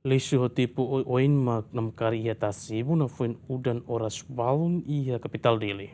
Lisu ho tipu oin mak nam kari ia tasibu na fuin udan oras balun ia kapital dili.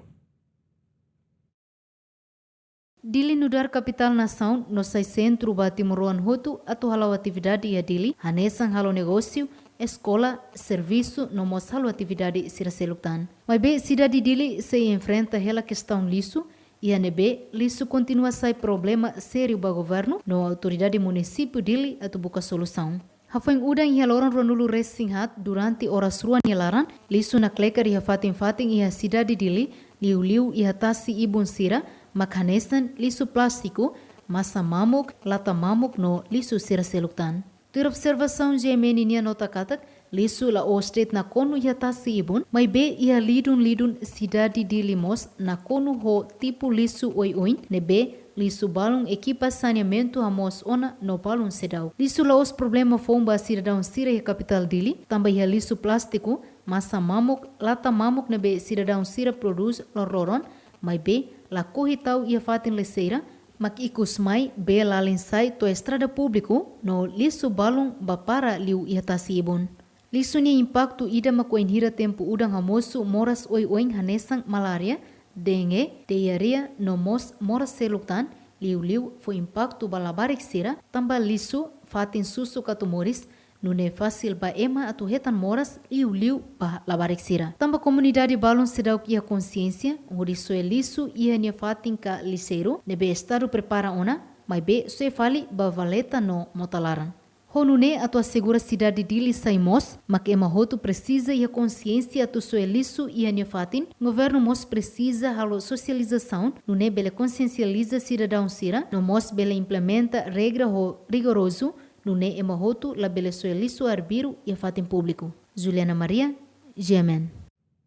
Dili nudar capital nação no sai centro bati muruan hotu atau halau atividade ia dili hanesan halau negócio escola serviço no mos halau atividade sira seluktan. Mas be cidade dili se enfrenta hela questão lisu e a nebe lisu continua sai problema sério ba governo no autoridade município dili atu buka solução. Hafueng udang iha loran ronulu resinghat durante horas ruan laran lisu na klekar iha fatin iha cidade dili liu iha tasi ibun sira makhanesan lisu plástico massa mamuk lata mamuk no lisu sira seluktan. Tur observação GMN nia nota katak lisu la o state na konu iha tasi ibun mai be iha lidun cidade dili mos na konu ho tipo lisu oi ne be lisu balung equipa saneamento amos ona no balung sedau. Lisu la os problema fomba cidadão sira e capital dili, também ia lisu plástico, massa mamuk, lata mamuk nebe cidadão sira produz lororon, mas be la corritau ia fatin leseira, mak ikus mai be la linsai to estrada público no lisu balung bapara liu ia tasibun. Lisu ni impacto ida makoin hira tempo udang hamosu moras oi hanesang malaria, dengue, diarrea, no mos moras seluktan, liu foi impacto balabarik sira, tamba lisu fatin susu katumoris, nune fácil ba ema atu hetan moras liu ba labarik sira. Tamba comunidade balon sedau kia consciência, horiso é lisu ia nia fatin ka liseiro, nebe estado prepara ona, mas be soe fali ba valeta no motalaran. Honune atu assegura cidade dili saimos, mak ema hotu precisa e a consciência atu soelisu e a fatin, governo mos precisa halo socialização, nune bele consciencializa cidadão sira, no mos bele implementa regra ho rigoroso, nune ema hotu la bele soelisu arbiru e a fatin público. Juliana Maria, GMN.